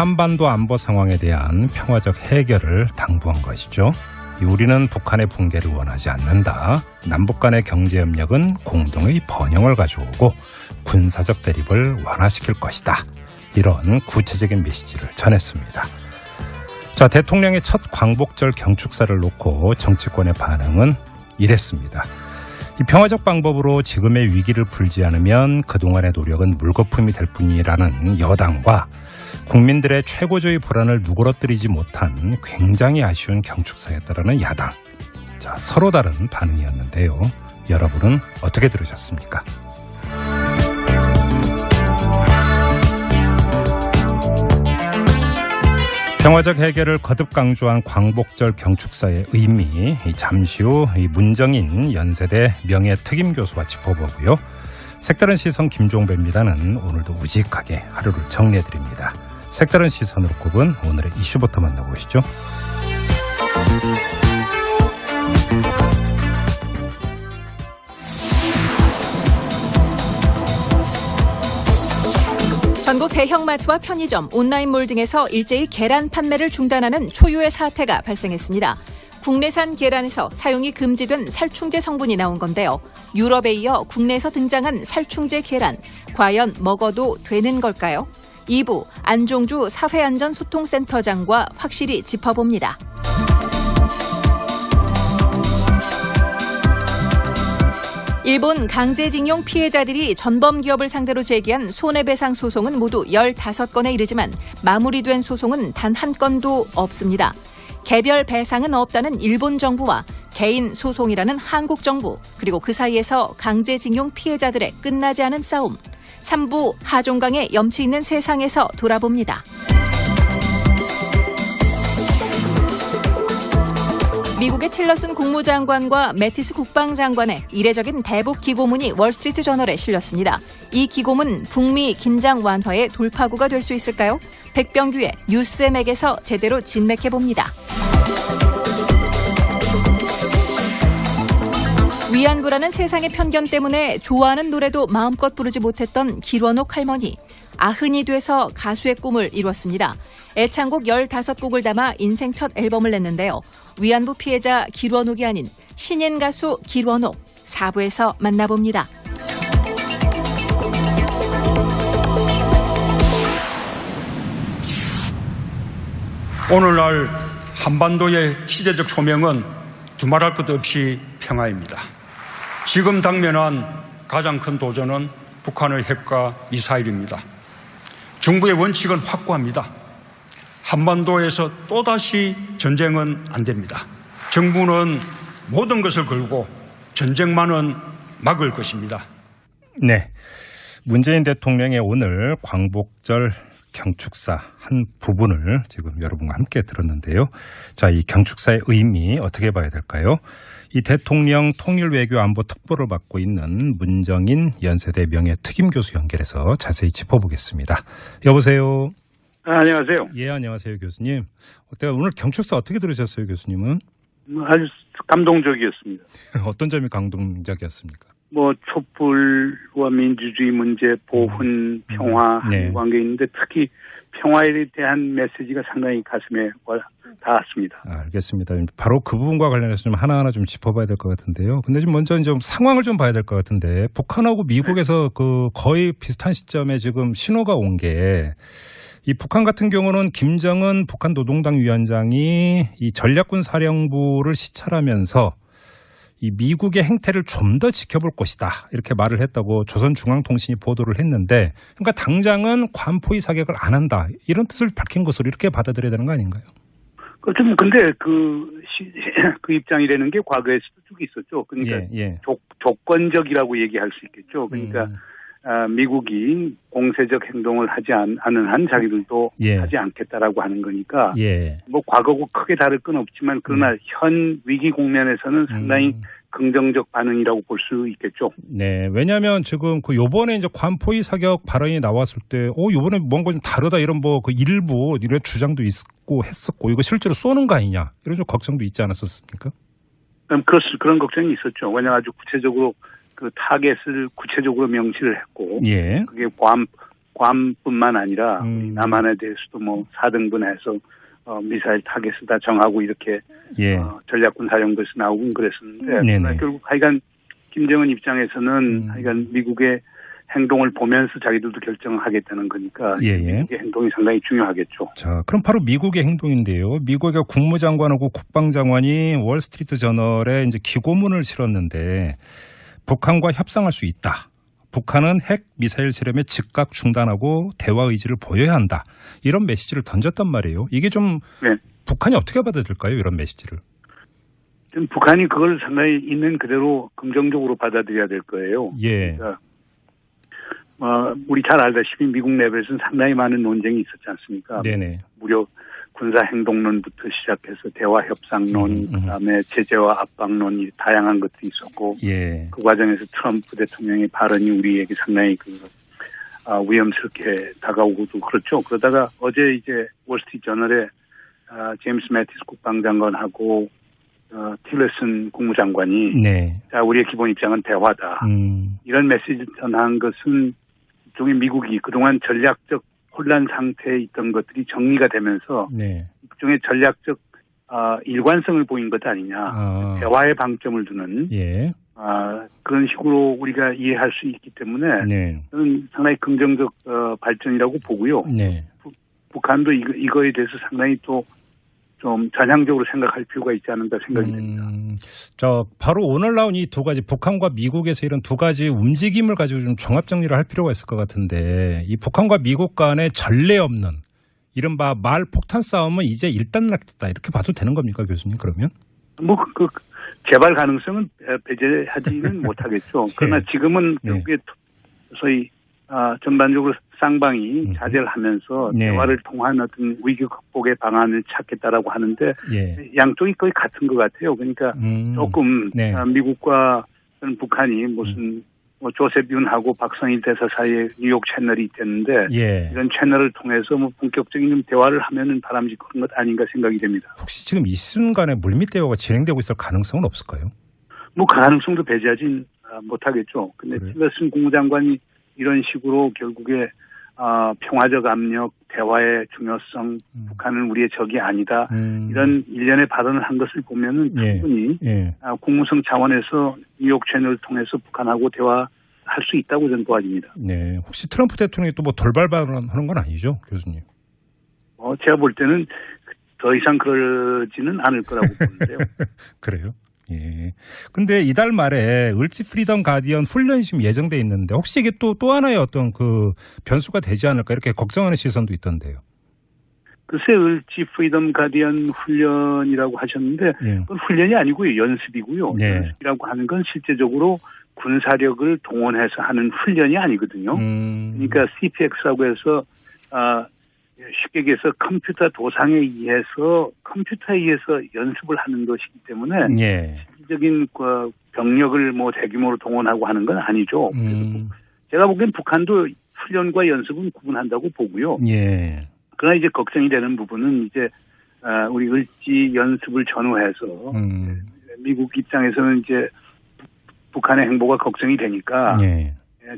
한반도 안보 상황에 대한 평화적 해결을 당부한 것이죠. 우리는 북한의 붕괴를 원하지 않는다. 남북 간의 경제협력은 공동의 번영을 가져오고 군사적 대립을 완화시킬 것이다. 이런 구체적인 메시지를 전했습니다. 자, 대통령의 첫 광복절 경축사를 놓고 정치권의 반응은 이랬습니다. 이 평화적 방법으로 지금의 위기를 풀지 않으면 그동안의 노력은 물거품이 될 뿐이라는 여당과 국민들의 최고조의 불안을 누그러뜨리지 못한 굉장히 아쉬운 경축사였다라는 야당. 자, 서로 다른 반응이었는데요. 여러분은 어떻게 들으셨습니까? 평화적 해결을 거듭 강조한 광복절 경축사의 의미, 잠시 후 문정인 연세대 명예특임교수와 짚어보고요. 색다른 시선 김종배입니다는 오늘도 우직하게 하루를 정리해드립니다. 색다른 시선으로 꼽은 오늘의 이슈부터 만나보시죠. 전국 대형마트와 편의점, 온라인몰 등에서 일제히 계란 판매를 중단하는 초유의 사태가 발생했습니다. 국내산 계란에서 사용이 금지된 살충제 성분이 나온 건데요. 유럽에 이어 국내에서 등장한 살충제 계란, 과연 먹어도 되는 걸까요? 2부 안종주 사회안전소통센터장과 확실히 짚어봅니다. 일본 강제징용 피해자들이 전범기업을 상대로 제기한 손해배상 소송은 모두 15건에 이르지만 마무리된 소송은 단 한 건도 없습니다. 개별 배상은 없다는 일본 정부와 개인 소송이라는 한국 정부, 그리고 그 사이에서 강제징용 피해자들의 끝나지 않은 싸움. 3부 하종강의 염치 있는 세상에서 돌아봅니다. 미국의 틸러슨 국무장관과 매티스 국방장관의 이례적인 대북 기고문이 월스트리트 저널에 실렸습니다. 이 기고문 북미 긴장 완화의 돌파구가 될 수 있을까요? 백병규의 뉴스의 맥에서 제대로 진맥해봅니다. 위안부라는 세상의 편견 때문에 좋아하는 노래도 마음껏 부르지 못했던 길원옥 할머니. 아흔이 돼서 가수의 꿈을 이뤘습니다. 애창곡 15곡을 담아 인생 첫 앨범을 냈는데요. 위안부 피해자 길원옥이 아닌 신인 가수 길원옥, 4부에서 만나봅니다. 오늘날 한반도의 시대적 소명은 두말할 것 없이 평화입니다. 지금 당면한 가장 큰 도전은 북한의 핵과 미사일입니다. 중국의 원칙은 확고합니다. 한반도에서 또다시 전쟁은 안 됩니다. 정부는 모든 것을 걸고 전쟁만은 막을 것입니다. 네, 문재인 대통령의 오늘 광복절 경축사 한 부분을 지금 여러분과 함께 들었는데요. 자, 이 경축사의 의미 어떻게 봐야 될까요? 이 대통령 통일외교안보 특보를 맡고 있는 문정인 연세대 명예특임교수 연결해서 자세히 짚어보겠습니다. 여보세요. 안녕하세요. 예, 안녕하세요, 교수님. 어때요? 오늘 경축사 어떻게 들으셨어요, 교수님은? 아주 감동적이었습니다. 어떤 점이 감동적이었습니까? 촛불과 민주주의 문제, 보훈, 평화 네. 관계인데 특히 평화에 대한 메시지가 상당히 가슴에 닿았습니다. 알겠습니다. 바로 그 부분과 관련해서 좀 하나하나 좀 짚어봐야 될 것 같은데요. 근데 좀 먼저 좀 상황을 좀 봐야 될 것 같은데 북한하고 미국에서 그 거의 비슷한 시점에 지금 신호가 온 게 이 북한 같은 경우는 김정은 북한 노동당 위원장이 이 전략군 사령부를 시찰하면서 이 미국의 행태를 좀 더 지켜볼 것이다 이렇게 말을 했다고 조선중앙통신이 보도를 했는데, 그러니까 당장은 관포위 사격을 안 한다 이런 뜻을 밝힌 것으로 이렇게 받아들여야 되는 거 아닌가요? 좀 근데 그 입장이라는 게 과거에서도 쭉 있었죠. 그러니까 조건적이라고 얘기할 수 있겠죠. 그러니까 미국이 공세적 행동을 하지 않은 한 자기들도 하지 않겠다라고 하는 거니까 과거고 크게 다를 건 없지만 그러나 현 위기 국면에서는 상당히 긍정적 반응이라고 볼 수 있겠죠. 네, 왜냐하면 지금 요번에 이제 관포위 사격 발언이 나왔을 때, 요번에 뭔가 좀 다르다 이런 그 일부 이런 주장도 있고 했었고, 이거 실제로 쏘는 거 아니냐 이런 좀 걱정도 있지 않았었습니까? 그런 걱정이 있었죠. 왜냐하면 아주 구체적으로 그 타겟을 구체적으로 명시를 했고, 그게 괌뿐만 아니라 남한에 대해서도 뭐 4등분해서 미사일 타겟을 다 정하고 이렇게 예. 전략군 사령부에서 나오곤 그랬었는데 결국 하여간 김정은 입장에서는 하여간 미국의 행동을 보면서 자기들도 결정하겠다는 거니까 미국의 행동이 상당히 중요하겠죠. 자, 그럼 바로 미국의 행동인데요. 미국의 국무장관하고 국방장관이 월스트리트 저널에 이제 기고문을 실었는데 북한과 협상할 수 있다. 북한은 핵 미사일 실험에 즉각 중단하고 대화 의지를 보여야 한다. 이런 메시지를 던졌단 말이에요. 이게 좀 북한이 어떻게 받아들일까요? 이런 메시지를. 좀 북한이 그걸 상당히 있는 그대로 긍정적으로 받아들여야 될 거예요. 예. 그러니까 우리 잘 알다시피 미국 내부에서는 상당히 많은 논쟁이 있었지 않습니까? 네네. 무려 군사행동론부터 시작해서 대화협상론, 그다음에 제재와 압박론이 다양한 것들이 있었고, 그 과정에서 트럼프 대통령의 발언이 우리에게 상당히 위험스럽게 다가오고도 그렇죠. 그러다가 어제 이제 월스트리트 저널에 제임스 매티스 국방장관하고 틸러슨 국무장관이 자, 우리의 기본 입장은 대화다. 이런 메시지를 전한 것은 일종의 미국이 그동안 전략적 혼란 상태에 있던 것들이 정리가 되면서 일종의 전략적 일관성을 보인 것 아니냐. 대화에 방점을 두는 그런 식으로 우리가 이해할 수 있기 때문에 저는 상당히 긍정적 발전이라고 보고요. 북한도 이거에 대해서 상당히 또 좀 전향적으로 생각할 필요가 있지 않은가 생각이 됩니다. 바로 오늘 나온 이 두 가지 북한과 미국에서 이런 두 가지 움직임을 가지고 좀 종합 정리를 할 필요가 있을 것 같은데 이 북한과 미국 간의 전례 없는 이른바 말 폭탄 싸움은 이제 일단락됐다 이렇게 봐도 되는 겁니까 교수님 그러면? 그 재발 가능성은 배제하지는 못하겠죠. 그러나 지금은 결국에 소위 전반적으로 쌍방이 자제를 하면서 대화를 통한 어떤 위기 극복의 방안을 찾겠다라고 하는데 양쪽이 거의 같은 것 같아요. 그러니까 조금 미국과 북한이 무슨 조셉 윤하고 박성일 대사 사이에 뉴욕 채널이 있었는데 이런 채널을 통해서 본격적인 대화를 하면은 바람직한 것 아닌가 생각이 됩니다. 혹시 지금 이 순간에 물밑 대화가 진행되고 있을 가능성은 없을까요? 가능성도 배제하진 못하겠죠. 근데 틸러슨 국무장관이 이런 식으로 결국에 평화적 압력, 대화의 중요성, 북한은 우리의 적이 아니다. 이런 일련의 발언을 한 것을 보면은 충분히 국무성 차원에서 뉴욕 채널을 통해서 북한하고 대화할 수 있다고 저는 보아집니다. 혹시 트럼프 대통령이 또 돌발 발언하는 건 아니죠, 교수님? 제가 볼 때는 더 이상 그러지는 않을 거라고 보는데요. 그래요? 근데 이달 말에 을지 프리덤 가디언 훈련이 지금 예정돼 있는데 혹시 이게 또 하나의 어떤 그 변수가 되지 않을까 이렇게 걱정하는 시선도 있던데요. 글쎄 을지 프리덤 가디언 훈련이라고 하셨는데 그건 훈련이 아니고요. 연습이고요. 연습이라고 하는 건 실제적으로 군사력을 동원해서 하는 훈련이 아니거든요. 그러니까 CPX라고 해서 쉽게 얘기해서 컴퓨터에 의해서 연습을 하는 것이기 때문에 실질적인 병력을 대규모로 동원하고 하는 건 아니죠. 제가 보기엔 북한도 훈련과 연습은 구분한다고 보고요. 그러나 이제 걱정이 되는 부분은 이제 우리 을지 연습을 전후해서 미국 입장에서는 이제 북한의 행보가 걱정이 되니까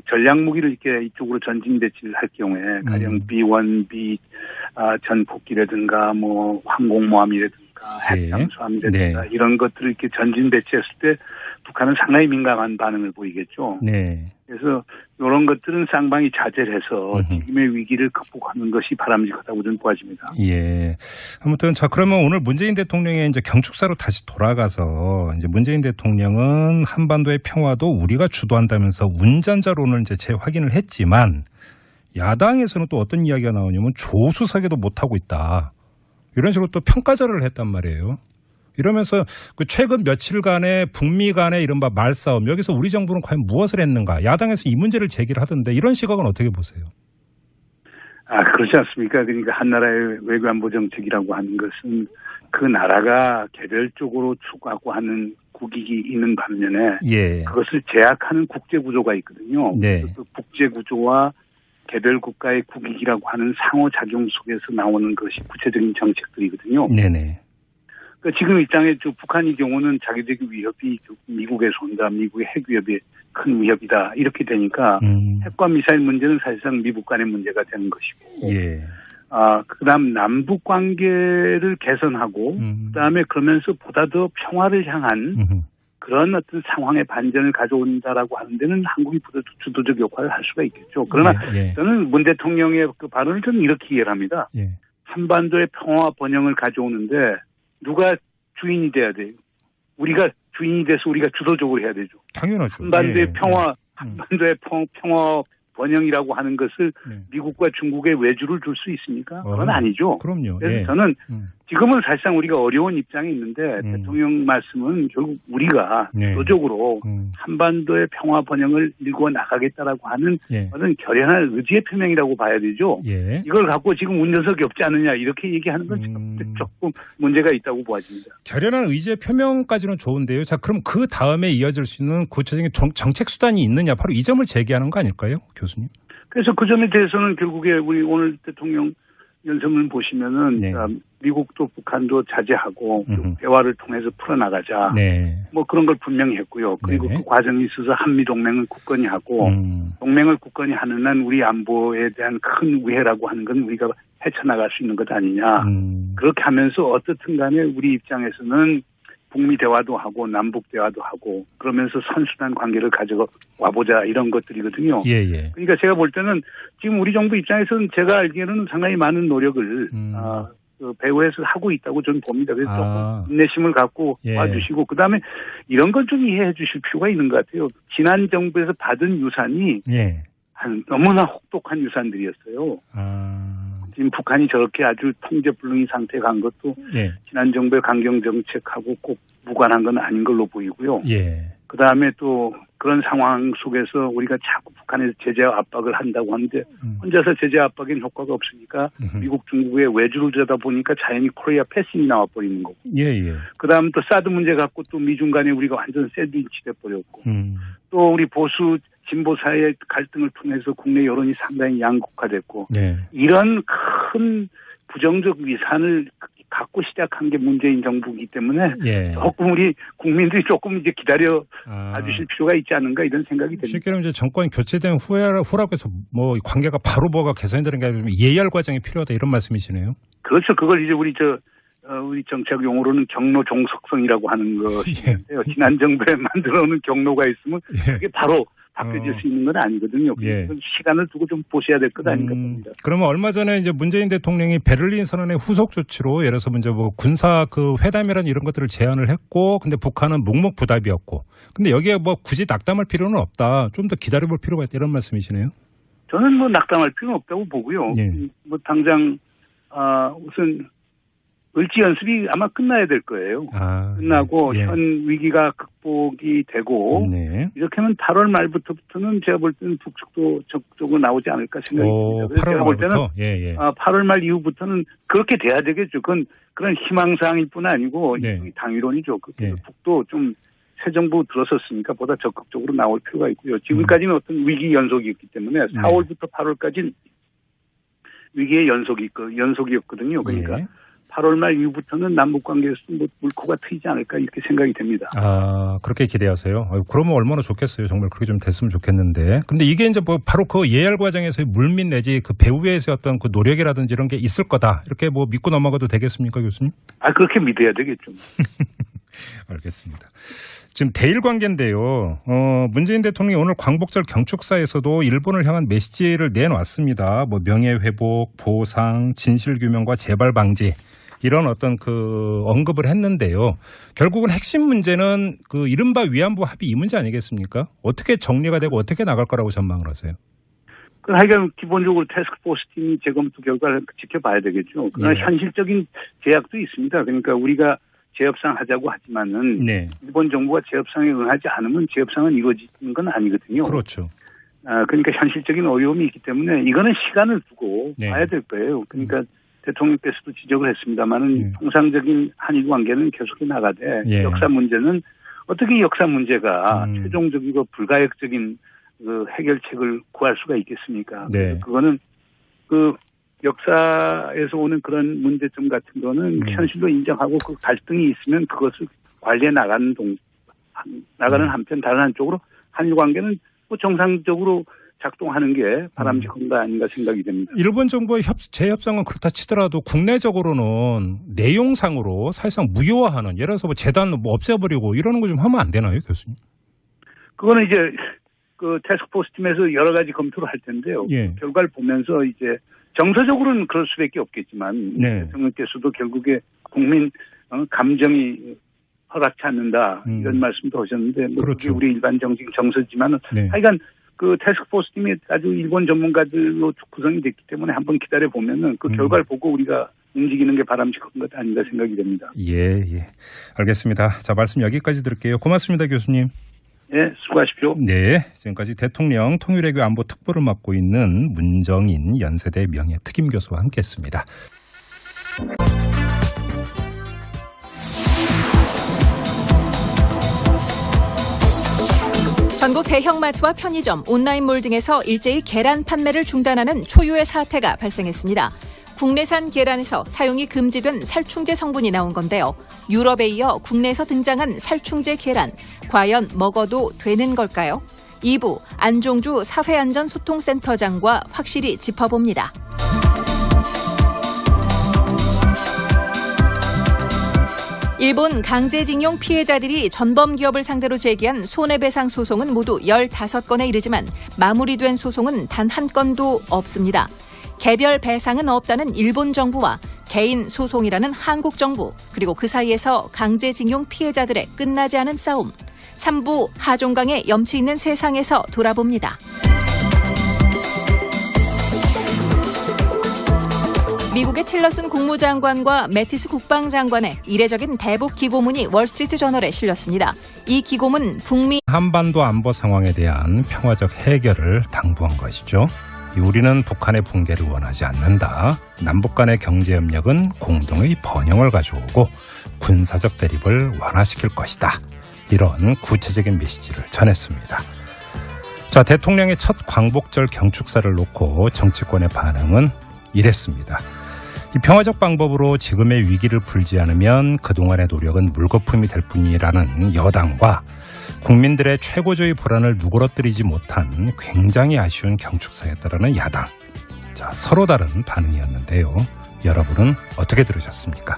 전략 무기를 이렇게 이쪽으로 전진 배치를 할 경우에 가령 B1, B 전폭기라든가 항공모함이라든가 핵잠수함이라든가 이런 것들을 이렇게 전진 배치했을 때 북한은 상당히 민감한 반응을 보이겠죠. 그래서 이런 것들은 쌍방이 자제를 해서 지금의 위기를 극복하는 것이 바람직하다고 저는 보아집니다. 아무튼 그러면 오늘 문재인 대통령의 이제 경축사로 다시 돌아가서 이제 문재인 대통령은 한반도의 평화도 우리가 주도한다면서 운전자론을 이제 재확인을 했지만 야당에서는 또 어떤 이야기가 나오냐면 조수사기도 못하고 있다. 이런 식으로 또 평가절을 했단 말이에요. 이러면서 그 최근 며칠간의 북미 간의 이른바 말싸움 여기서 우리 정부는 과연 무엇을 했는가 야당에서 이 문제를 제기를 하던데 이런 시각은 어떻게 보세요? 그렇지 않습니까? 그러니까 한 나라의 외교안보 정책이라고 하는 것은 그 나라가 개별적으로 추구하고 하는 국익이 있는 반면에 그것을 제약하는 국제구조가 있거든요. 그 국제구조와 개별 국가의 국익이라고 하는 상호작용 속에서 나오는 것이 구체적인 정책들이거든요. 그러니까 지금 입장에 북한의 경우는 자기들의 위협이 미국에서 온다, 미국의 핵 위협이 큰 위협이다 이렇게 되니까 핵과 미사일 문제는 사실상 미국 간의 문제가 되는 것이고, 예. 그다음 남북 관계를 개선하고, 그다음에 그러면서 보다 더 평화를 향한 그런 어떤 상황의 반전을 가져온다라고 하는 데는 한국이 주도적 역할을 할 수가 있겠죠. 그러나 저는 문 대통령의 그 발언을 저는 이렇게 이해를 합니다. 한반도의 평화와 번영을 가져오는데 누가 주인이 돼야 돼요? 우리가 주인이 돼서 우리가 주도적으로 해야 되죠. 당연하죠. 한반도의 한반도의 평화 번영이라고 하는 것을 미국과 중국의 외주를 줄 수 있습니까? 그건 아니죠. 그럼요. 그래서 저는 지금은 사실상 우리가 어려운 입장에 있는데 대통령 말씀은 결국 우리가 주도적으로 한반도의 평화 번영을 일궈 나가겠다라고 하는 어떤 결연한 의지의 표명이라고 봐야 되죠. 이걸 갖고 지금 운전석이 없지 않느냐 이렇게 얘기하는 건 조금 문제가 있다고 보아집니다. 결연한 의지의 표명까지는 좋은데요. 자, 그럼 그 다음에 이어질 수 있는 구체적인 정책 수단이 있느냐, 바로 이 점을 제기하는 거 아닐까요, 교수님? 그래서 그 점에 대해서는 결국에 우리 오늘 대통령 연설문 보시면은 미국도 북한도 자제하고 대화를 통해서 풀어나가자. 뭐 그런 걸 분명히 했고요. 그리고 그 과정이 있어서 한미 동맹을 굳건히 하고 동맹을 굳건히 하는 한 우리 안보에 대한 큰 우회라고 하는 건 우리가 헤쳐나갈 수 있는 것 아니냐. 그렇게 하면서 어떻든 간에 우리 입장에서는 북미 대화도 하고 남북 대화도 하고 그러면서 선순환 관계를 가져와 보자 이런 것들이거든요. 그러니까 제가 볼 때는 지금 우리 정부 입장에서는 제가 알기에는 상당히 많은 노력을 배후에서 하고 있다고 저는 봅니다. 그래서 조금 인내심을 갖고 와주시고 그다음에 이런 건 좀 이해해 주실 필요가 있는 것 같아요. 지난 정부에서 받은 유산이 너무나 혹독한 유산들이었어요. 지금 북한이 저렇게 아주 통제불능인 상태에 간 것도 지난 정부의 강경 정책하고 꼭 무관한 건 아닌 걸로 보이고요. 그다음에 또 그런 상황 속에서 우리가 자꾸 북한에서 제재와 압박을 한다고 하는데 혼자서 제재 압박엔 효과가 없으니까 미국, 중국의 외주를 들여다 보니까 자연히 코리아 패싱이 나와버리는 거고. 그다음 또 사드 문제 갖고 또 미중 간에 우리가 완전 샌드위치 돼버렸고. 또 우리 보수 진보 사이의 갈등을 통해서 국내 여론이 상당히 양극화됐고 이런 큰 부정적 위산을 갖고 시작한 게 문재인 정부이기 때문에 조금 우리 국민들이 조금 이제 기다려 봐주실 필요가 있지 않은가 이런 생각이 듭니다. 실제로 이제 정권 교체된 후라고 해서 뭐 관계가 바로 뭐가 개선되는 게 아니라 예열 과정이 필요하다 이런 말씀이시네요. 그렇죠. 그걸 이제 우리 정책 용어로는 경로 종속성이라고 하는 것인데요. 지난 정부에 만들어놓은 경로가 있으면 그게 바로 바뀌어질 수 있는 건 아니거든요. 시간을 두고 좀 보셔야 될 것 아닌가 봅니다. 그러면 얼마 전에 이제 문재인 대통령이 베를린 선언의 후속 조치로 예를 들어서 이제 뭐 군사 그 회담이라는 이런 것들을 제안을 했고, 근데 북한은 묵묵부답이었고, 근데 여기에 뭐 굳이 낙담할 필요는 없다. 좀 더 기다려볼 필요가 있다 이런 말씀이시네요. 저는 뭐 낙담할 필요는 없다고 보고요. 뭐 당장 우선 을지 연습이 아마 끝나야 될 거예요. 끝나고 현 위기가 극복이 되고 이렇게 하면 8월 말부터는 제가 볼 때는 북측도 적극적으로 나오지 않을까 생각이 듭니다. 그래서 제가 볼 때는 8월 말 이후부터는 그렇게 돼야 되겠죠. 그건 그런 희망사항일 뿐 아니고 당위론이죠. 그래서 북도 좀 새 정부 들어섰으니까 보다 적극적으로 나올 필요가 있고요. 지금까지는 어떤 위기 연속이었기 때문에 4월부터 8월까지는 위기의 연속이었거든요. 그러니까 8월 말 이후부터는 남북 관계에서 뭐 물꼬가 트이지 않을까 이렇게 생각이 됩니다. 그렇게 기대하세요. 그러면 얼마나 좋겠어요. 정말 그렇게 좀 됐으면 좋겠는데. 근데 이게 이제 뭐 바로 그 예열 과정에서의 물밑 내지 그 배후에서의 어떤 그 노력이라든지 이런 게 있을 거다. 이렇게 뭐 믿고 넘어가도 되겠습니까, 교수님? 그렇게 믿어야 되겠죠. 알겠습니다. 지금 대일 관계인데요. 문재인 대통령이 오늘 광복절 경축사에서도 일본을 향한 메시지를 내놨습니다. 뭐 명예회복, 보상, 진실규명과 재발 방지 이런 어떤 그 언급을 했는데요. 결국은 핵심 문제는 그 이른바 위안부 합의 이 문제 아니겠습니까? 어떻게 정리가 되고 어떻게 나갈 거라고 전망을 하세요? 하여간 기본적으로 태스크포스 팀이 재검토 결과를 지켜봐야 되겠죠. 그러나 현실적인 제약도 있습니다. 그러니까 우리가 재협상 하자고 하지만은 일본 정부가 재협상에 응하지 않으면 재협상은 이루어지는 건 아니거든요. 그렇죠. 그러니까 현실적인 어려움이 있기 때문에 이거는 시간을 두고 봐야 될 거예요. 그러니까 대통령께서도 지적을 했습니다만은 통상적인 한일 관계는 계속해 나가되 역사 문제는 어떻게 역사 문제가 최종적이고 불가역적인 그 해결책을 구할 수가 있겠습니까? 그거는 그 역사에서 오는 그런 문제점 같은 거는 현실로 인정하고 그 갈등이 있으면 그것을 관리해 나가는 한편 다른 한쪽으로 한일 관계는 뭐 정상적으로 작동하는 게 바람직한 거 아닌가 생각이 됩니다. 일본 정부의 재협상은 그렇다 치더라도 국내적으로는 내용상으로 사실상 무효화하는 예를 들어서 뭐 재단 뭐 없애버리고 이러는 거 좀 하면 안 되나요, 교수님? 그거는 이제 그 태스크포스 팀에서 여러 가지 검토를 할 텐데요. 예. 결과를 보면서 이제 정서적으로는 그럴 수밖에 없겠지만 네. 대통령께서도 결국에 국민 감정이 허락치 않는다 이런 말씀도 하셨는데 뭐 그렇죠. 그게 우리 일반 정서지만은 네. 하여간 그 태스크포스 팀이 아주 일본 전문가들로 구성이 됐기 때문에 한번 기다려 보면은 그 결과를 보고 우리가 움직이는 게 바람직한 것 아닌가 생각이 됩니다. 예. 알겠습니다. 자, 말씀 여기까지 들을게요. 고맙습니다, 교수님. 네, 수고하십시오. 네, 지금까지 대통령 통일외교 안보 특보를 맡고 있는 문정인 연세대 명예특임 교수와 함께했습니다. 전국 대형마트와 편의점, 온라인몰 등에서 일제히 계란 판매를 중단하는 초유의 사태가 발생했습니다. 국내산 계란에서 사용이 금지된 살충제 성분이 나온 건데요. 유럽에 이어 국내에서 등장한 살충제 계란, 과연 먹어도 되는 걸까요? 2부 안종주 사회안전소통센터장과 확실히 짚어봅니다. 일본 강제징용 피해자들이 전범기업을 상대로 제기한 손해배상 소송은 모두 15건에 이르지만 마무리된 소송은 단 한 건도 없습니다. 개별 배상은 없다는 일본 정부와 개인 소송이라는 한국 정부, 그리고 그 사이에서 강제징용 피해자들의 끝나지 않은 싸움. 3부 하종강의 염치 있는 세상에서 돌아봅니다. 미국의 틸러슨 국무장관과 매티스 국방장관의 이례적인 대북 기고문이 월스트리트저널에 실렸습니다. 이 기고문 북미 한반도 안보 상황에 대한 평화적 해결을 당부한 것이죠. 우리는 북한의 붕괴를 원하지 않는다. 남북 간의 경제협력은 공동의 번영을 가져오고 군사적 대립을 완화시킬 것이다. 이런 구체적인 메시지를 전했습니다. 자, 대통령의 첫 광복절 경축사를 놓고 정치권의 반응은 이랬습니다. 이 평화적 방법으로 지금의 위기를 풀지 않으면 그동안의 노력은 물거품이 될 뿐이라는 여당과 국민들의 최고조의 불안을 누그러뜨리지 못한 굉장히 아쉬운 경축사였다라는 야당. 자, 서로 다른 반응이었는데요. 여러분은 어떻게 들으셨습니까?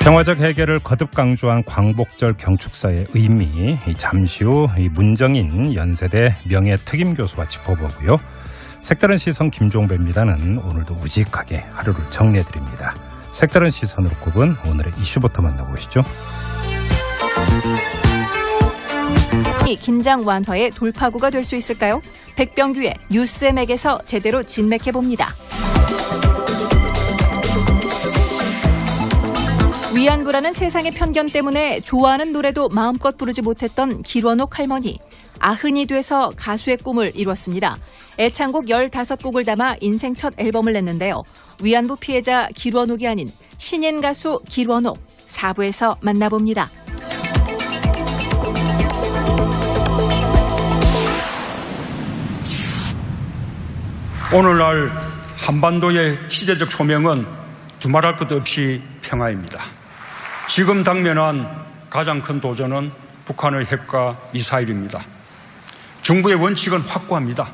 평화적 해결을 거듭 강조한 광복절 경축사의 의미, 잠시 후 문정인 연세대 명예특임 교수와 짚어보고요. 색다른 시선 김종배입니다는 오늘도 우직하게 하루를 정리해드립니다. 색다른 시선으로 꼽은 오늘의 이슈부터 만나보시죠. 이 긴장 완화의 돌파구가 될 수 있을까요? 백병규의 뉴스엠에게서 제대로 진맥해봅니다. 위안부라는 세상의 편견 때문에 좋아하는 노래도 마음껏 부르지 못했던 길원옥 할머니. 아흔이 돼서 가수의 꿈을 이뤘습니다. 애창곡 15곡을 담아 인생 첫 앨범을 냈는데요. 위안부 피해자 길원옥이 아닌 신인 가수 길원옥 4부에서 만나봅니다. 오늘날 한반도의 시대적 소명은 두말할 것 없이 평화입니다. 지금 당면한 가장 큰 도전은 북한의 핵과 미사일입니다. 정부의 원칙은 확고합니다.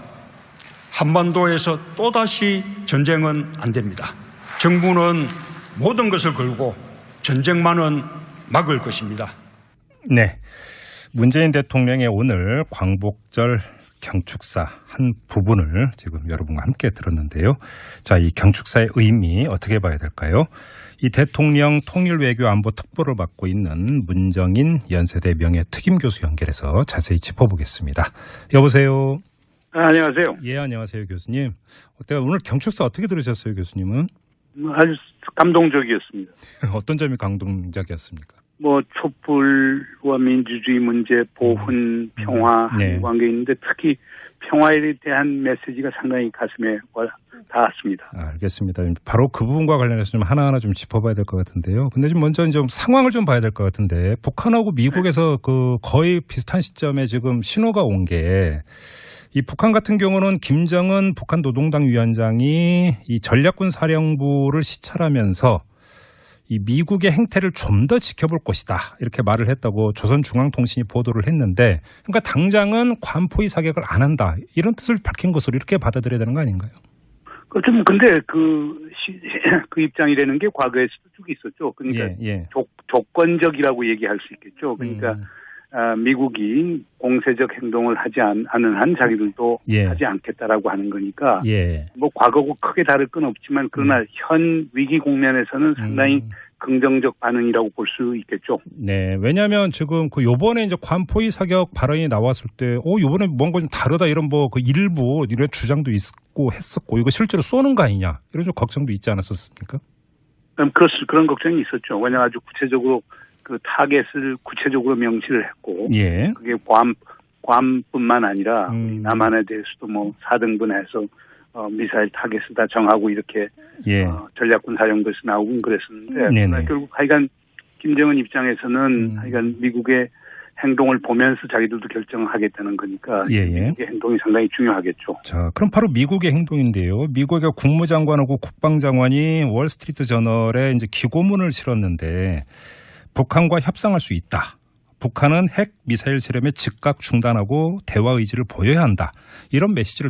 한반도에서 또다시 전쟁은 안 됩니다. 정부는 모든 것을 걸고 전쟁만은 막을 것입니다. 네, 문재인 대통령의 오늘 광복절 경축사 한 부분을 지금 여러분과 함께 들었는데요. 자, 이 경축사의 의미 어떻게 봐야 될까요? 이 대통령 통일외교안보 특보를 맡고 있는 문정인 연세대 명예특임 교수 연결해서 자세히 짚어보겠습니다. 여보세요. 안녕하세요. 예, 안녕하세요, 교수님. 어때요? 오늘 경축사 어떻게 들으셨어요, 교수님은? 아주 감동적이었습니다. 어떤 점이 감동적이었습니까? 뭐 촛불과 민주주의 문제, 보훈, 평화, 네. 관계 있는데 특히 평화에 대한 메시지가 상당히 가슴에 닿았습니다. 알겠습니다. 바로 그 부분과 관련해서 좀 하나하나 좀 짚어봐야 될 것 같은데요. 근데 좀 먼저 좀 상황을 좀 봐야 될 것 같은데 북한하고 미국에서 그 거의 비슷한 시점에 지금 신호가 온 게 이 북한 같은 경우는 김정은 북한 노동당 위원장이 이 전략군 사령부를 시찰하면서 이 미국의 행태를 좀 더 지켜볼 것이다 이렇게 말을 했다고 조선중앙통신이 보도를 했는데 그러니까 당장은 관포위 사격을 안 한다 이런 뜻을 밝힌 것으로 이렇게 받아들여야 되는 거 아닌가요? 좀 근데 그 입장이라는 게 과거에서도 쭉 있었죠. 그러니까 조건적이라고 얘기할 수 있겠죠. 그러니까 미국이 공세적 행동을 하지 않은 한 자기들도 하지 않겠다라고 하는 거니까 뭐 과거고 크게 다를 건 없지만 그러나 현 위기 국면에서는 상당히 긍정적 반응이라고 볼 수 있겠죠. 네, 왜냐하면 지금 그 요번에 이제 관포위 사격 발언이 나왔을 때, 요번에 뭔가 좀 다르다 이런 뭐 그 일부 이런 주장도 있고 했었고 이거 실제로 쏘는 거 아니냐 이런 좀 걱정도 있지 않았었습니까? 그런 걱정이 있었죠. 왜냐하면 아주 구체적으로 그 타겟을 구체적으로 명시를 했고, 그게 괌뿐만 아니라 남한에 대해서도 뭐 4등분해서 미사일 타겟을 다 정하고 이렇게 전략군 사령부에서 나오고 그랬었는데 결국 하여간 김정은 입장에서는 하여간 미국의 행동을 보면서 자기들도 결정하겠다는 거니까 미국의 행동이 상당히 중요하겠죠. 자, 그럼 바로 미국의 행동인데요. 미국의 국무장관하고 국방장관이 월스트리트 저널에 이제 기고문을 실었는데 북한과 협상할 수 있다. 북한은 핵 미사일 실험에 즉각 중단하고 대화 의지를 보여야 한다. 이런 메시지를